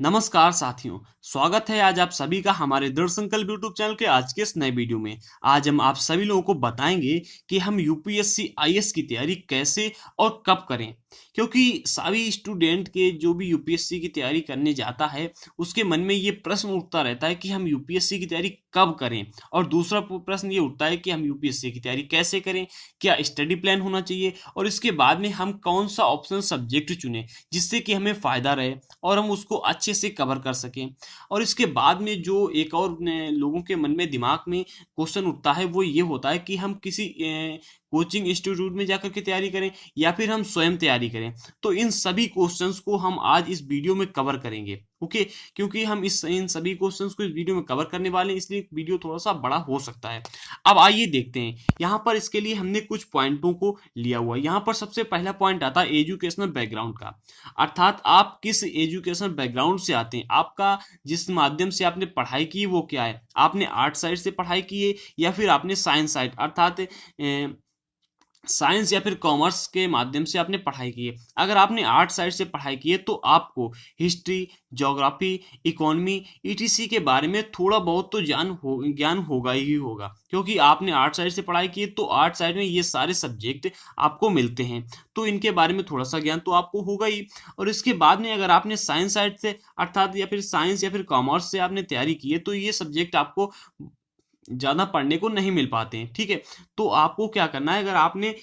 नमस्कार साथियों, स्वागत है आज आप सभी का हमारे दृढ़ संकल्प यूट्यूब चैनल के आज के इस नए वीडियो में। आज हम आप सभी लोगों को बताएंगे कि हम यूपीएससी आईएएस की तैयारी कैसे और कब करें, क्योंकि सभी स्टूडेंट के जो भी यूपीएससी की तैयारी करने जाता है उसके मन में ये प्रश्न उठता रहता है कि हम यूपीएससी की तैयारी कब करें। और दूसरा प्रश्न ये उठता है कि हम यूपीएससी की तैयारी कैसे करें, क्या स्टडी प्लान होना चाहिए और इसके बाद में हम कौन सा ऑप्शनल सब्जेक्ट चुनें जिससे कि हमें फायदा रहे और हम उसको अच्छे से कवर कर सकें। और इसके बाद में जो एक और लोगों के मन में दिमाग में क्वेश्चन उठता है वो ये होता है कि हम किसी कोचिंग इंस्टीट्यूट में जाकर के तैयारी करें या फिर हम स्वयं तैयारी करें। तो इन सभी क्वेश्चंस को हम आज इस वीडियो में कवर करेंगे। ओके, क्योंकि हम इस इन सभी क्वेश्चंस को इस वीडियो में कवर करने वाले हैं, इसलिए वीडियो थोड़ा सा बड़ा हो सकता है। अब आइए देखते हैं, यहाँ पर इसके लिए हमने कुछ पॉइंटों को लिया हुआ है। यहाँ पर सबसे पहला पॉइंट आता है एजुकेशनल बैकग्राउंड का, अर्थात आप किस एजुकेशनल बैकग्राउंड से आते हैं, आपका जिस माध्यम से आपने पढ़ाई की वो क्या है। आपने आर्ट साइड से पढ़ाई की है या फिर आपने साइंस साइड अर्थात साइंस या फिर कॉमर्स के माध्यम से आपने पढ़ाई की है। अगर आपने आर्ट साइड से पढ़ाई की है तो आपको हिस्ट्री, ज्योग्राफी, इकोनॉमी ईटीसी के बारे में थोड़ा बहुत तो ज्ञान होगा ही होगा, क्योंकि आपने आर्ट साइड से पढ़ाई की है तो आर्ट साइड में ये सारे सब्जेक्ट आपको मिलते हैं, तो इनके बारे में थोड़ा सा ज्ञान तो आपको होगा ही। और इसके बाद में अगर आपने साइंस साइड से अर्थात या फिर साइंस या फिर कॉमर्स से आपने तैयारी की है तो ये सब्जेक्ट आपको ज़्यादा पढ़ने को नहीं मिल पाते हैं। ठीक है, तो आपको क्या करना है, अगर आपने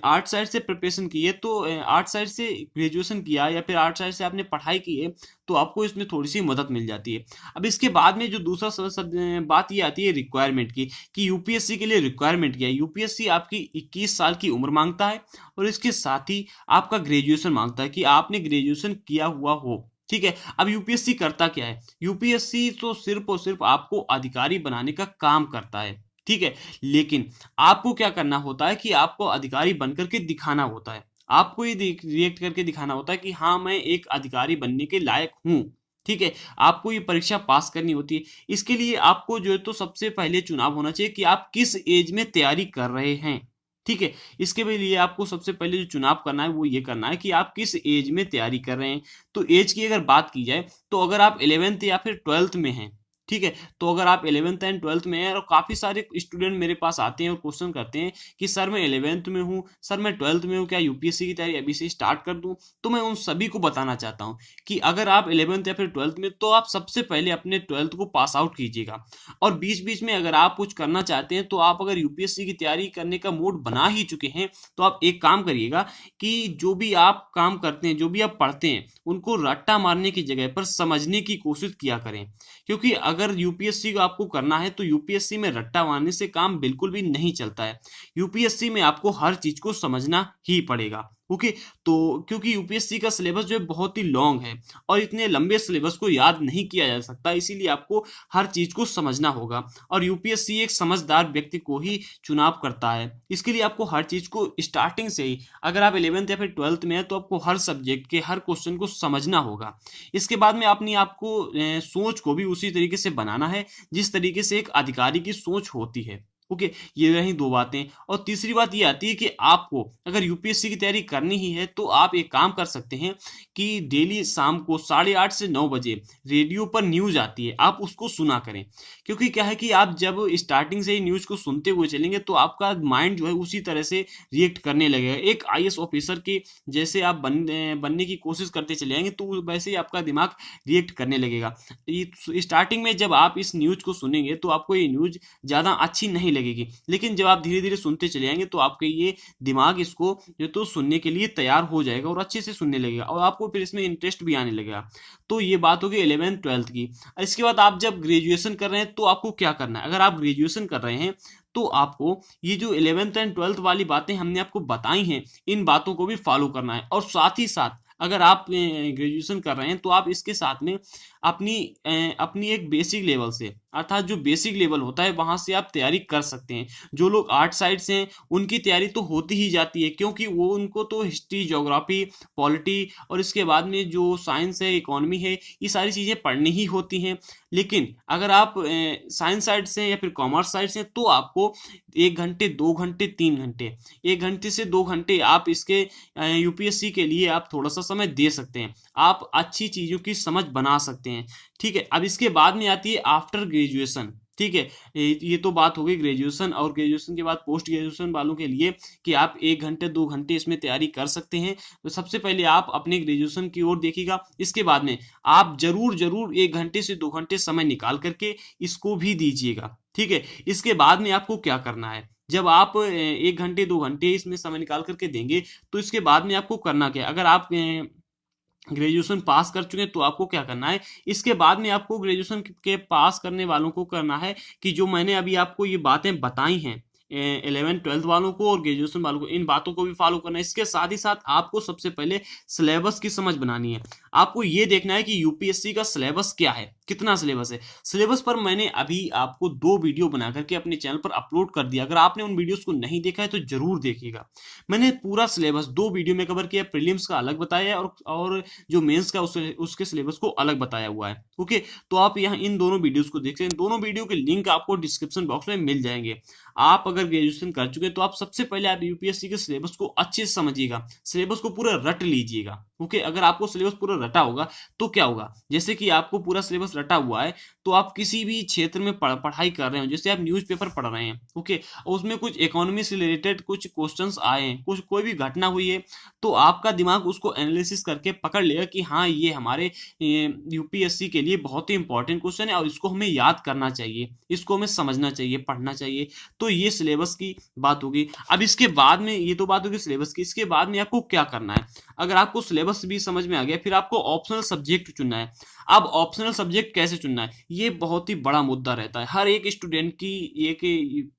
आर्ट साइड से प्रिपरेशन की है तो आर्ट साइड से ग्रेजुएशन किया या फिर आर्ट साइड से आपने पढ़ाई की है तो आपको इसमें थोड़ी सी मदद मिल जाती है। अब इसके बाद में जो दूसरा बात ये आती है रिक्वायरमेंट की, कि यूपीएससी के लिए रिक्वायरमेंट क्या है। यूपीएससी आपकी 21 साल की उम्र मांगता है और इसके साथ ही आपका ग्रेजुएशन मांगता है कि आपने ग्रेजुएशन किया हुआ हो। ठीक है, अब यूपीएससी करता क्या है, यूपीएससी तो सिर्फ और सिर्फ आपको अधिकारी बनाने का काम करता है। ठीक है, लेकिन आपको क्या करना होता है कि आपको अधिकारी बनकर के दिखाना होता है, आपको ये रिएक्ट करके दिखाना होता है कि हाँ मैं एक अधिकारी बनने के लायक हूँ। ठीक है, आपको ये परीक्षा पास करनी होती है। इसके लिए आपको जो है तो सबसे पहले चुनाव होना चाहिए कि आप किस एज में तैयारी कर रहे हैं। ठीक है, इसके लिए आपको सबसे पहले जो चुनाव करना है वो ये करना है कि आप किस एज में तैयारी कर रहे हैं। तो एज की अगर बात की जाए तो अगर आप 11th या फिर 12th में हैं, ठीक है, तो अगर आप 11th एंड 12th में हैं, और काफ़ी सारे स्टूडेंट मेरे पास आते हैं और क्वेश्चन करते हैं कि सर मैं 11th में हूँ, सर मैं 12th में हूँ, क्या यूपीएससी की तैयारी अभी से स्टार्ट कर दूँ। तो मैं उन सभी को बताना चाहता हूँ कि अगर आप 11th या फिर 12th में, तो आप सबसे पहले अपने 12th को पास आउट कीजिएगा। और बीच बीच में अगर आप कुछ करना चाहते हैं, तो आप अगर यूपीएससी की तैयारी करने का मूड बना ही चुके हैं, तो आप एक काम करिएगा कि जो भी आप काम करते हैं, जो भी आप पढ़ते हैं, उनको रट्टा मारने की जगह पर समझने की कोशिश किया करें। क्योंकि अगर यूपीएससी को आपको करना है तो यूपीएससी में रट्टा मारने से काम बिल्कुल भी नहीं चलता है। यूपीएससी में आपको हर चीज को समझना ही पड़ेगा। ओके, तो क्योंकि यूपीएससी का सिलेबस जो है बहुत ही लॉन्ग है और इतने लंबे सिलेबस को याद नहीं किया जा सकता, इसीलिए आपको हर चीज को समझना होगा। और यूपीएससी एक समझदार व्यक्ति को ही चुनाव करता है, इसके लिए आपको हर चीज को स्टार्टिंग से ही, अगर आप 11th या फिर 12th में है तो आपको हर सब्जेक्ट के हर क्वेश्चन को समझना होगा। इसके बाद में अपनी आपको सोच को भी उसी तरीके से बनाना है जिस तरीके से एक अधिकारी की सोच होती है। ओके, ये रही दो बातें। और तीसरी बात ये आती है कि आपको अगर यूपीएससी की तैयारी करनी ही है तो आप एक काम कर सकते हैं कि डेली शाम को 8:30 से 9 बजे रेडियो पर न्यूज आती है, आप उसको सुना करें। क्योंकि क्या है कि आप जब स्टार्टिंग से ही न्यूज को सुनते हुए चलेंगे तो आपका माइंड जो है उसी तरह से रिएक्ट करने लगेगा। एक आईएएस ऑफिसर के जैसे आप बनने की कोशिश करते चले जाएंगे तो वैसे ही आपका दिमाग रिएक्ट करने लगेगा। स्टार्टिंग में जब आप इस न्यूज को सुनेंगे तो आपको ये न्यूज ज़्यादा अच्छी नहीं लगेगी, लेकिन जब आप धीरे धीरे सुनते चले जाएंगे तो आपके ये दिमाग इसको जो तो सुनने के लिए तैयार हो जाएगा और अच्छे से सुनने लगेगा और आपको फिर इसमें इंटरेस्ट भी आने लगेगा। तो ये बात होगी 11th 12th की। इसके बाद आप जब ग्रेजुएशन कर रहे हैं तो आपको क्या करना है, अगर आप ग्रेजुएशन कर रहे हैं तो आपको ये जो 11th एंड 12th वाली बातें हमने आपको बताई हैं, इन बातों को भी फॉलो करना है। और साथ ही साथ अगर आप ग्रेजुएशन कर रहे हैं तो आप इसके साथ में अपनी अपनी एक बेसिक लेवल से अर्थात जो बेसिक लेवल होता है वहां से आप तैयारी कर सकते हैं। जो लोग आर्ट साइड से हैं उनकी तैयारी तो होती ही जाती है, क्योंकि वो उनको तो हिस्ट्री, ज्योग्राफी, पॉलिटी और इसके बाद में जो साइंस है, इकोनॉमी है, ये सारी चीज़ें पढ़नी ही होती हैं। लेकिन अगर आप साइंस साइड से या फिर कॉमर्स साइड से, तो आपको 1 घंटे, 2 घंटे, 3 घंटे, 1 घंटे से 2 घंटे आप इसके यूपीएससी के लिए आप थोड़ा सा समय दे सकते हैं। आप अच्छी चीज़ों की समझ बना सकते हैं। ठीक है, अब इसके बाद में आती है आफ्टर ग्रेजुएशन। ठीक है, ये तो बात हो गई ग्रेजुएशन, और ग्रेजुएशन के बाद पोस्ट ग्रेजुएशन वालों के लिए कि आप 1 घंटे, 2 घंटे इसमें तैयारी कर सकते हैं। तो सबसे पहले आप अपने ग्रेजुएशन की ओर देखिएगा। इसके बाद में आप जरूर जरूर 1 घंटे से 2 घंटे समय निकाल करके इसको भी दीजिएगा। ठीक है, इसके बाद में आपको क्या करना है, जब आप 1 घंटे, 2 घंटे इसमें समय निकाल करके देंगे, तो इसके बाद में आपको करना क्या है। अगर आप ग्रेजुएशन पास कर चुके हैं तो आपको क्या करना है, इसके बाद में आपको ग्रेजुएशन के पास करने वालों को करना है कि जो मैंने अभी आपको ये बातें बताई हैं, 11th-12th वालों को और ग्रेजुएशन वालों को, इन बातों को भी फॉलो करना है। इसके साथ ही साथ आपको सबसे पहले सिलेबस की समझ बनानी है। आपको ये देखना है कि यूपीएससी का सिलेबस क्या है, कितना सिलेबस है। सिलेबस पर मैंने अभी आपको 2 वीडियो बना करके अपने चैनल पर अपलोड कर दिया। अगर आपने उन वीडियोस को नहीं देखा है तो जरूर देखिएगा। मैंने पूरा सिलेबस 2 वीडियो में कवर किया। प्रीलिम्स का अलग बताया है और जो मेंस का उसके सिलेबस को अलग बताया हुआ है। ओके, तो आप यहाँ इन दोनों वीडियोस को देख सकते हैं। दोनों वीडियो के लिंक आपको डिस्क्रिप्शन बॉक्स में मिल जाएंगे। आप अगर ग्रेजुएशन कर चुके हैं तो आप सबसे पहले आप यूपीएससी के सिलेबस को अच्छे से समझिएगा, सिलेबस को पूरा रट लीजिएगा। ओके, अगर आपको सिलेबस पूरा रटा होगा तो क्या होगा, जैसे कि आपको पूरा सिलेबस रटा हुआ है तो आप किसी भी क्षेत्र में पढ़ाई कर रहे हो, जैसे आप न्यूज़पेपर पढ़ रहे हैं, ओके, और उसमें कुछ इकोनॉमी से रिलेटेड कुछ क्वेश्चंस आए हैं, कुछ कोई भी घटना हुई है, तो आपका दिमाग उसको एनालिसिस करके पकड़ लेगा कि हाँ, ये हमारे यूपीएससी के लिए बहुत ही इंपॉर्टेंट क्वेश्चन है और इसको हमें याद करना चाहिए, इसको हमें समझना चाहिए, पढ़ना चाहिए। तो ये सिलेबस की बात होगी। अब इसके बाद में, ये तो बात होगी सिलेबस की, इसके बाद में आपको क्या करना है। अगर आपको सिलेबस भी समझ में आ गया, फिर आपको ऑप्शनल सब्जेक्ट चुनना है। अब ऑप्शनल सब्जेक्ट कैसे चुनना है, ये बहुत ही बड़ा मुद्दा रहता है। हर एक स्टूडेंट की एक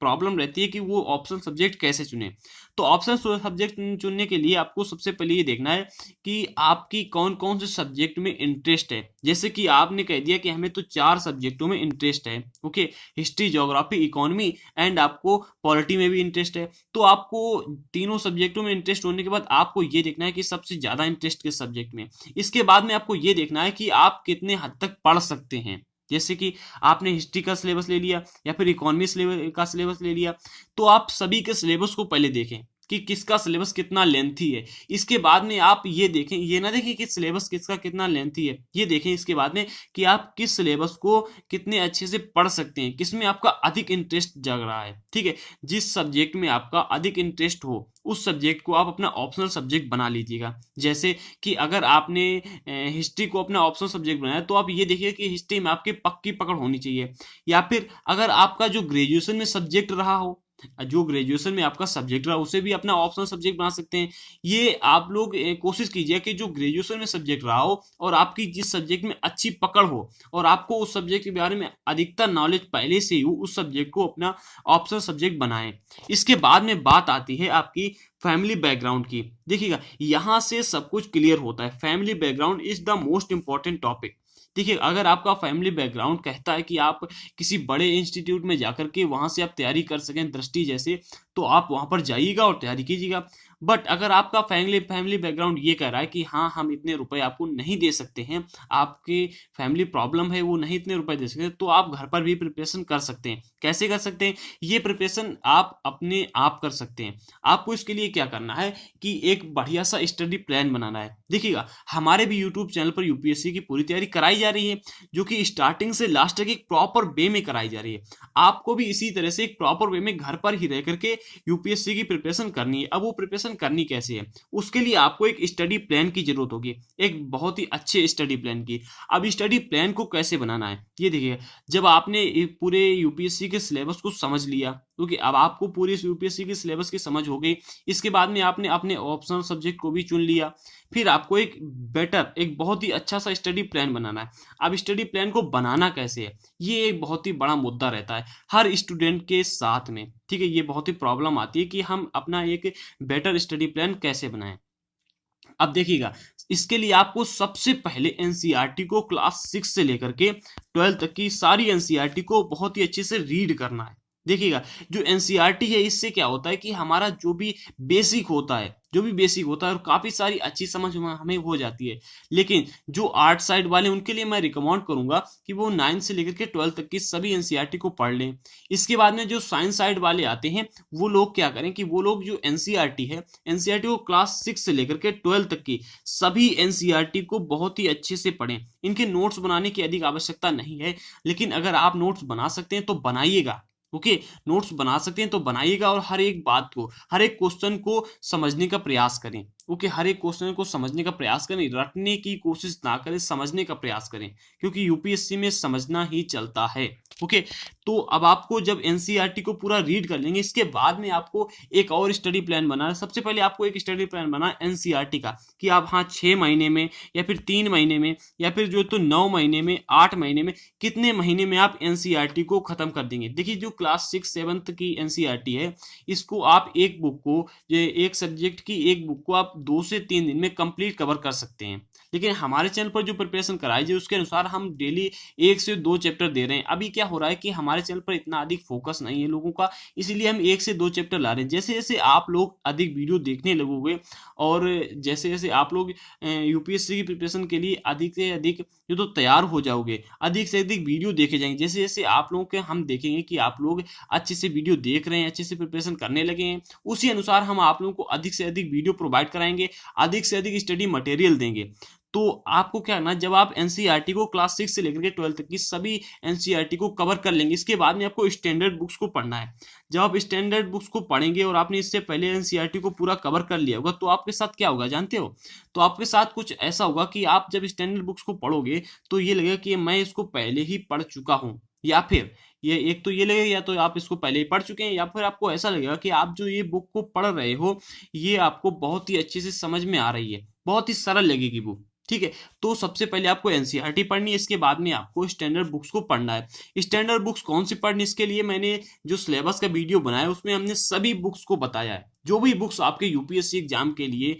प्रॉब्लम रहती है कि वो ऑप्शनल सब्जेक्ट कैसे चुने। तो ऑप्शनल सब्जेक्ट चुनने के लिए आपको सबसे पहले ये देखना है कि आपकी कौन कौन से सब्जेक्ट में इंटरेस्ट है। जैसे कि आपने कह दिया कि हमें तो 4 सब्जेक्टों में इंटरेस्ट है, okay, history, geography, economy and आपको पॉलिटी में भी इंटरेस्ट है। तो आपको तीनों सब्जेक्टों में इंटरेस्ट होने के बाद आपको ये देखना है कि सबसे ज्यादा इंटरेस्ट किस सब्जेक्ट में। इसके बाद में आपको ये देखना है कि आप कितने हद तक पढ़ सकते हैं। जैसे कि आपने हिस्ट्री का सिलेबस ले लिया या फिर इकोनॉमी का सिलेबस ले लिया, तो आप सभी के सिलेबस को पहले देखें कि किसका सिलेबस कितना लेंथी है। इसके बाद में आप ये देखें, ये ना देखें कि सिलेबस किसका कितना लेंथी है, ये देखें इसके बाद में कि आप किस सिलेबस को कितने अच्छे से पढ़ सकते हैं, किसमें आपका अधिक इंटरेस्ट जग रहा है। ठीक है, जिस सब्जेक्ट में आपका अधिक इंटरेस्ट हो उस सब्जेक्ट को आप अपना ऑप्शनल सब्जेक्ट बना लीजिएगा। जैसे कि अगर आपने हिस्ट्री को अपना ऑप्शनल सब्जेक्ट बनाया, तो आप ये देखिए कि हिस्ट्री में आपकी पक्की पकड़ होनी चाहिए। या फिर अगर आपका जो ग्रेजुएशन में सब्जेक्ट रहा हो, जो ग्रेजुएशन में आपका सब्जेक्ट रहा, उसे भी अपना ऑप्शनल सब्जेक्ट बना सकते हैं। ये आप लोग कोशिश कीजिए कि जो ग्रेजुएशन में सब्जेक्ट रहा हो और आपकी जिस सब्जेक्ट में अच्छी पकड़ हो और आपको उस सब्जेक्ट के बारे में अधिकतर नॉलेज पहले से ही हो, उस सब्जेक्ट को अपना ऑप्शनल सब्जेक्ट बनाएं। इसके बाद में बात आती है आपकी फैमिली बैकग्राउंड की। देखिएगा, यहां से सब कुछ क्लियर होता है। Family background is the most important topic. देखिए, अगर आपका फैमिली बैकग्राउंड कहता है कि आप किसी बड़े इंस्टीट्यूट में जाकर के वहां से आप तैयारी कर सकें दृष्टि जैसे, तो आप वहां पर जाइएगा और तैयारी कीजिएगा। बट अगर आपका फैमिली बैकग्राउंड ये कह रहा है कि हाँ, हम इतने रुपए आपको नहीं दे सकते हैं, आपकी फैमिली प्रॉब्लम है, वो नहीं इतने रुपए दे सकते, तो आप घर पर भी प्रिपरेशन कर सकते हैं। कैसे कर सकते हैं, ये प्रिपरेशन आप अपने आप कर सकते हैं। आपको इसके लिए क्या करना है कि एक बढ़िया सा स्टडी प्लान बनाना है। देखिएगा, हमारे भी यूट्यूब चैनल पर यूपीएससी की पूरी तैयारी कराई जा रही है, जो कि स्टार्टिंग से लास्ट तक एक प्रॉपर वे में कराई जा रही है। आपको भी इसी तरह से एक प्रॉपर वे में घर पर ही रह करके यूपीएससी की प्रिपरेशन करनी है। अब वो प्रिपरेशन करनी कैसे है, उसके लिए आपको एक स्टडी प्लान की जरूरत होगी, एक बहुत ही अच्छे स्टडी प्लान की। अब स्टडी प्लान को कैसे बनाना है, ये देखिए, जब आपने पूरे यूपीएससी के सिलेबस को समझ लिया, क्योंकि अब आपको पूरी यूपीएससी की सिलेबस की समझ हो गई, इसके बाद में आपने अपने ऑप्शनल सब्जेक्ट को भी चुन लिया, फिर आपको एक बहुत ही अच्छा सा स्टडी प्लान बनाना है। अब स्टडी प्लान को बनाना कैसे है, ये एक बहुत ही बड़ा मुद्दा रहता है हर स्टूडेंट के साथ में। ठीक है, ये बहुत ही प्रॉब्लम आती है कि हम अपना एक बेटर स्टडी प्लान कैसे बनाएं। अब देखिएगा, इसके लिए आपको सबसे पहले एनसीईआरटी को क्लास 6 से लेकर के 12 तक की सारी एनसीईआरटी को बहुत ही अच्छे से रीड करना है। देखिएगा, जो एनसीईआरटी है इससे क्या होता है कि हमारा जो भी बेसिक होता है, और काफी सारी अच्छी समझ हमें हो जाती है। लेकिन जो आर्ट साइड वाले उनके लिए मैं रिकमेंड करूंगा कि वो 9 से लेकर के 12 तक की सभी एनसीईआरटी को पढ़ लें। इसके बाद में जो साइंस साइड वाले आते हैं वो लोग क्या करें कि वो लोग जो एनसीईआरटी है, एनसीईआरटी को क्लास 6 से लेकर के 12 तक की सभी एनसीईआरटी को बहुत ही अच्छे से पढ़ें। इनके नोट्स बनाने की अधिक आवश्यकता नहीं है, लेकिन अगर आप नोट्स बना सकते हैं तो बनाइएगा। ओके, नोट्स बना सकते हैं तो बनाइएगा, और हर एक बात को, हर एक क्वेश्चन को समझने का प्रयास करें। ओके, हर एक क्वेश्चन को समझने का प्रयास करें, रटने की कोशिश ना करें, समझने का प्रयास करें, क्योंकि यूपीएससी में समझना ही चलता है। ओके, तो अब आपको जब एनसीईआरटी को पूरा रीड कर लेंगे, इसके बाद में आपको एक और स्टडी प्लान बनाना है। सबसे पहले आपको एक स्टडी प्लान बनाना है एनसीईआरटी का, कि आप हाँ 6 महीने में या फिर 3 महीने में या फिर जो तो 9 महीने में, 8 महीने में, कितने महीने में आप एनसीईआरटी को खत्म कर देंगे। देखिए, जो क्लास 6 7th की एनसीईआरटी है, इसको आप एक बुक को, एक सब्जेक्ट की एक बुक को आप 2 से 3 दिन में कंप्लीट कवर कर सकते हैं। लेकिन हमारे चैनल पर जो प्रिपरेशन कराई जाए उसके अनुसार हम डेली 1 से 2 चैप्टर दे रहे हैं। अभी क्या हो रहा है कि हमारे चैनल पर इतना अधिक फोकस नहीं है लोगों का, इसीलिए हम 1 से 2 चैप्टर ला रहे हैं। जैसे जैसे आप लोग अधिक वीडियो देखने लगोगे, और जैसे जैसे आप लोग यूपीएससी की प्रिपरेशन के लिए अधिक से अधिक जो तो तैयार हो जाओगे, अधिक से अधिक वीडियो देखे जाएंगे। जैसे जैसे आप लोगों के हम देखेंगे कि आप लोग अच्छे से वीडियो देख रहे हैं, अच्छे से प्रिपरेशन करने लगे हैं, उसी अनुसार हम आप लोगों को अधिक से अधिक वीडियो प्रोवाइड कराएंगे, अधिक से अधिक स्टडी मटेरियल देंगे। तो आपको क्या करना, जब आप एनसीईआरटी को क्लास 6 से लेकर के 12 तक की सभी एनसीईआरटी को कवर कर लेंगे, इसके बाद में आपको स्टैंडर्ड बुक्स को पढ़ना है। जब आप स्टैंडर्ड बुक्स को पढ़ेंगे और आपने इससे पहले एनसीईआरटी को पूरा कवर कर लिया होगा, तो आपके साथ क्या होगा जानते हो? तो आपके साथ कुछ ऐसा होगा कि आप जब स्टैंडर्ड बुक्स को पढ़ोगे तो ये लगेगा कि मैं इसको पहले ही पढ़ चुका हूँ, या फिर ये एक तो ये लगेगा, या तो आप इसको पहले ही पढ़ चुके हैं, या फिर आपको ऐसा लगेगा कि आप जो ये बुक को पढ़ रहे हो ये आपको बहुत ही अच्छे से समझ में आ रही है, बहुत ही सरल लगेगी बुक। ठीक है, तो सबसे पहले आपको एनसीईआरटी पढ़नी है, इसके बाद में आपको स्टैंडर्ड बुक्स को पढ़ना है। स्टैंडर्ड बुक्स कौन सी पढ़नी, इसके लिए मैंने जो सिलेबस का वीडियो बनाया उसमें हमने सभी बुक्स को बताया है। जो भी बुक्स आपके यूपीएससी एग्जाम के लिए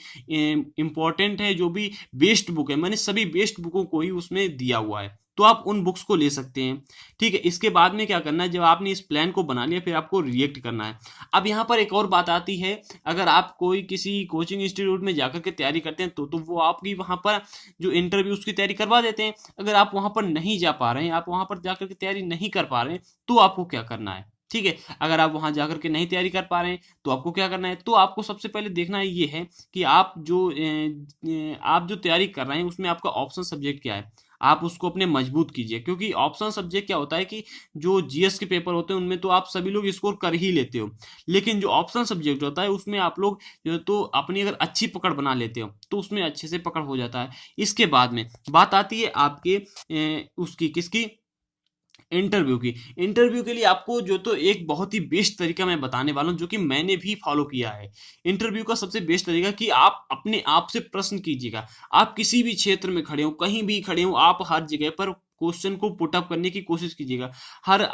इंपॉर्टेंट है, जो भी बेस्ट बुक है, मैंने सभी बेस्ट बुकों को ही उसमें दिया हुआ है, तो आप उन बुक्स को ले सकते हैं। ठीक है, इसके बाद में क्या करना है, जब आपने इस प्लान को बना लिया फिर आपको रिएक्ट करना है। अब यहाँ पर एक और बात आती है, अगर आप कोई किसी कोचिंग इंस्टीट्यूट में जाकर के तैयारी करते हैं तो वो आपकी वहाँ पर जो इंटरव्यूज की तैयारी करवा देते हैं। अगर आप वहाँ पर नहीं जा पा रहे हैं, आप वहाँ पर जाकर के तैयारी नहीं कर पा रहे हैं, तो आपको क्या करना है? ठीक है, अगर आप वहां जाकर के नहीं तैयारी कर पा रहे हैं तो आपको क्या करना है, तो आपको सबसे पहले देखना है ये है कि आप जो तैयारी कर रहे हैं उसमें आपका ऑप्शन सब्जेक्ट क्या है, आप उसको अपने मजबूत कीजिए। क्योंकि ऑप्शन सब्जेक्ट क्या होता है कि जो जीएस के पेपर होते हैं उनमें तो आप सभी लोग स्कोर कर ही लेते हो, लेकिन जो ऑप्शन सब्जेक्ट होता है उसमें आप लोग जो तो अपनी अगर अच्छी पकड़ बना लेते हो तो उसमें अच्छे से पकड़ हो जाता है। इसके बाद में बात आती है आपके उसकी किसकी, इंटरव्यू की। इंटरव्यू के लिए आपको जो तो एक बहुत ही बेस्ट तरीका मैं बताने वाला हूं, जो कि मैंने भी फॉलो किया है। इंटरव्यू का सबसे बेस्ट तरीका कि आप अपने आप से प्रश्न कीजिएगा। आप किसी भी क्षेत्र में खड़े हो, कहीं भी खड़े हो, आप हर जगह पर क्वेश्चन को पुट अप करने की कोशिश कीजिएगा।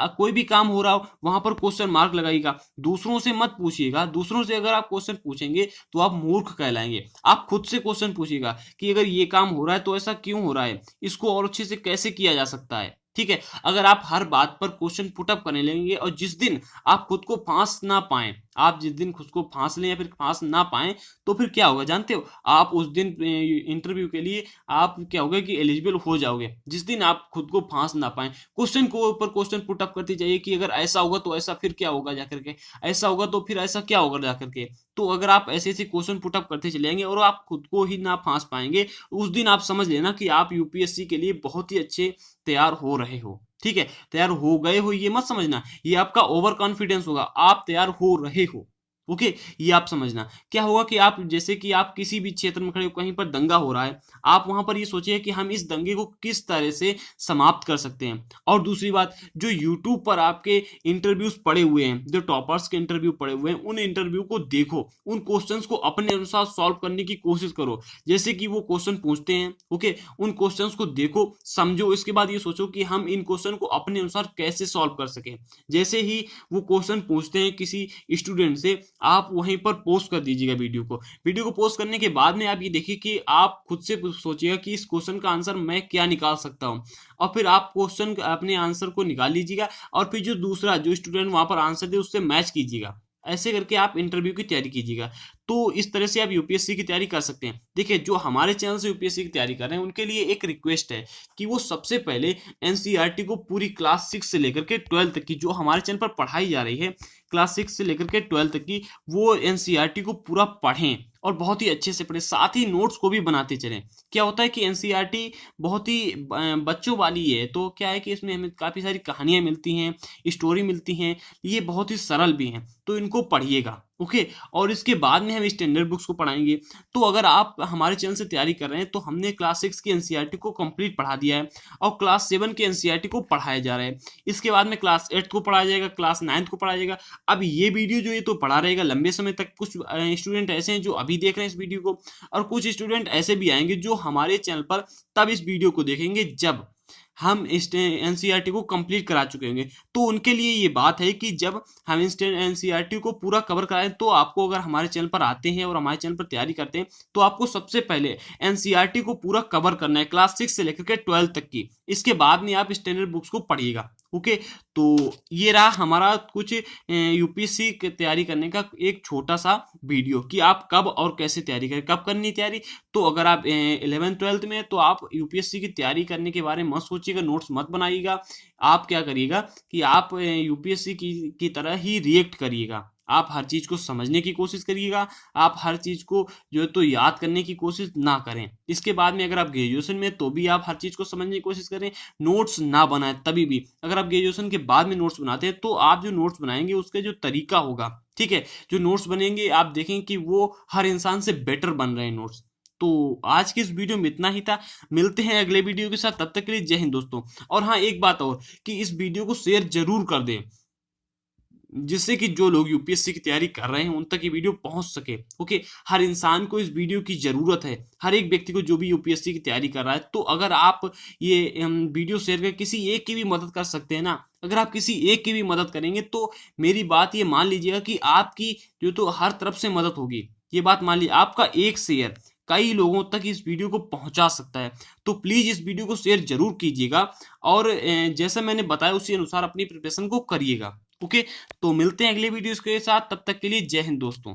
कोई भी काम हो रहा हो वहां पर क्वेश्चन मार्क लगाइएगा। दूसरों से मत पूछिएगा, दूसरों से अगर आप क्वेश्चन पूछेंगे तो आप मूर्ख कहलाएंगे। आप खुद से क्वेश्चन पूछिएगा कि अगर ये काम हो रहा है तो ऐसा क्यों हो रहा है, इसको और अच्छे से कैसे किया जा सकता है। ठीक है, अगर आप हर बात पर क्वेश्चन पुट अप करने लगेंगे और जिस दिन आप खुद को फांस ना पाए, आप जिस दिन खुद को फांस लें या फिर फांस ना पाए, तो फिर क्या होगा जानते हो? आप उस दिन इंटरव्यू के लिए आप क्या होगा कि एलिजिबल हो जाओगे। जिस दिन आप खुद को फांस ना पाए, क्वेश्चन को ऊपर क्वेश्चन पुट अप करते जाइए कि अगर ऐसा होगा तो ऐसा फिर क्या होगा जाकर के, ऐसा होगा तो फिर ऐसा क्या होगा जाकर के। तो अगर आप ऐसे ऐसे क्वेश्चन पुट अप करते चलेंगे और आप खुद को ही ना फांस पाएंगे, उस दिन आप समझ लेना कि आप यूपीएससी के लिए बहुत ही अच्छे तैयार हो रहे हो। ठीक है, तैयार हो गए हो ये मत समझना, ये आपका ओवर कॉन्फिडेंस होगा, आप तैयार हो रहे हो। ओके, ये आप समझना। क्या होगा कि आप जैसे कि आप किसी भी क्षेत्र में खड़े हो, कहीं पर दंगा हो रहा है, आप वहां पर ये सोचिए कि हम इस दंगे को किस तरह से समाप्त कर सकते हैं। और दूसरी बात, जो यूट्यूब पर आपके इंटरव्यूज पड़े हुए हैं, जो टॉपर्स के इंटरव्यू पड़े हुए हैं, उन इंटरव्यू को देखो, उन क्वेश्चंस को अपने अनुसार सॉल्व करने की कोशिश करो। जैसे कि वो क्वेश्चन पूछते हैं, ओके, उन क्वेश्चंस को देखो, समझो, इसके बाद ये सोचो कि हम इन क्वेश्चन को अपने अनुसार कैसे सॉल्व कर सकें। जैसे ही वो क्वेश्चन पूछते हैं किसी स्टूडेंट से, आप वहीं पर पोस्ट कर दीजिएगा वीडियो को पोस्ट करने के बाद में आप ये देखिए कि आप खुद से सोचिएगा कि इस क्वेश्चन का आंसर मैं क्या निकाल सकता हूँ, और फिर आप क्वेश्चन अपने आंसर को निकाल लीजिएगा और फिर जो दूसरा जो स्टूडेंट वहां पर आंसर दे उससे मैच कीजिएगा। ऐसे करके आप इंटरव्यू की तैयारी कीजिएगा। तो इस तरह से आप यूपीएससी की तैयारी कर सकते हैं। देखिए, जो हमारे चैनल से यूपीएससी की तैयारी कर रहे हैं उनके लिए एक रिक्वेस्ट है कि वो सबसे पहले एनसीईआरटी को पूरी क्लास 6 से लेकर के 12 तक की जो हमारे चैनल पर पढ़ाई जा रही है, क्लास 6 से लेकर के 12 तक की, वो एनसीईआरटी को पूरा पढ़ें और बहुत ही अच्छे से पढ़ें, साथ ही नोट्स को भी बनाते चलें। क्या होता है कि एनसीईआरटी बहुत ही बच्चों वाली है, तो क्या है कि इसमें हमें काफ़ी सारी कहानियाँ मिलती हैं, स्टोरी मिलती हैं, ये बहुत ही सरल भी हैं, तो इनको पढ़िएगा। ओके, और इसके बाद में हम स्टैंडर्ड बुक्स को पढ़ाएंगे। तो अगर आप हमारे चैनल से तैयारी कर रहे हैं तो हमने क्लास 6 की एनसीईआरटी को कंप्लीट पढ़ा दिया है और क्लास 7 की एनसीईआरटी को पढ़ाया जा रहा है। इसके बाद में क्लास 8 को पढ़ाया जाएगा, क्लास 9 को पढ़ाया जाएगा। अब ये वीडियो जो ये तो पढ़ा रहेगा लंबे समय तक। कुछ स्टूडेंट ऐसे हैं जो अभी देख रहे हैं इस वीडियो को, और कुछ स्टूडेंट ऐसे भी आएंगे जो हमारे चैनल पर तब इस वीडियो को देखेंगे जब हम इस एनसीईआरटी को कंप्लीट करा चुके होंगे। तो उनके लिए ये बात है कि जब हम इस एनसीईआरटी को पूरा कवर कराएं, तो आपको अगर हमारे चैनल पर आते हैं और हमारे चैनल पर तैयारी करते हैं तो आपको सबसे पहले एनसीईआरटी को पूरा कवर करना है, क्लास 6 से लेकर के 12 तक की। इसके बाद में आप स्टैंडर्ड बुक्स को पढ़िएगा। ओके, तो ये रहा हमारा कुछ यूपीएससी की तैयारी करने का एक छोटा सा वीडियो कि आप कब और कैसे तैयारी करें, कब करनी तैयारी। तो अगर आप 11th-12th में, तो आप यूपीएससी की तैयारी करने के बारे में मत सोचिएगा, नोट्स मत बनाइएगा। आप क्या करिएगा कि आप यूपीएससी की तरह ही रिएक्ट करिएगा। आप हर चीज़ को समझने की कोशिश करिएगा, आप हर चीज़ को जो है तो याद करने की कोशिश ना करें। इसके बाद में अगर आप ग्रेजुएशन में, तो भी आप हर चीज़ को समझने की कोशिश करें, नोट्स ना बनाएं तभी भी। अगर आप ग्रेजुएशन के बाद में नोट्स बनाते हैं तो आप जो नोट्स बनाएंगे उसका जो तरीका होगा, ठीक है, जो नोट्स बनेंगे आप देखें कि वो हर इंसान से बेटर बन रहे हैं नोट्स। तो आज की इस वीडियो में इतना ही था। मिलते हैं अगले वीडियो के साथ, तब तक के लिए जय हिंद दोस्तों। और हाँ, एक बात और कि इस वीडियो को शेयर जरूर कर दें, जिससे कि जो लोग यूपीएससी की तैयारी कर रहे हैं उन तक ये वीडियो पहुंच सके। ओके, हर इंसान को इस वीडियो की जरूरत है, हर एक व्यक्ति को जो भी यूपीएससी की तैयारी कर रहा है। तो अगर आप ये वीडियो शेयर कर किसी एक की भी मदद कर सकते हैं ना, अगर आप किसी एक की भी मदद करेंगे तो मेरी बात ये मान लीजिएगा कि आपकी जो तो हर तरफ से मदद होगी। ये बात मान लीजिए, आपका एक शेयर कई लोगों तक इस वीडियो को पहुंचा सकता है। तो प्लीज इस वीडियो को शेयर जरूर कीजिएगा और जैसा मैंने बताया उसी अनुसार अपनी प्रिपरेशन को करिएगा। ओके, तो मिलते हैं अगले वीडियोस के साथ, तब तक के लिए जय हिंद दोस्तों।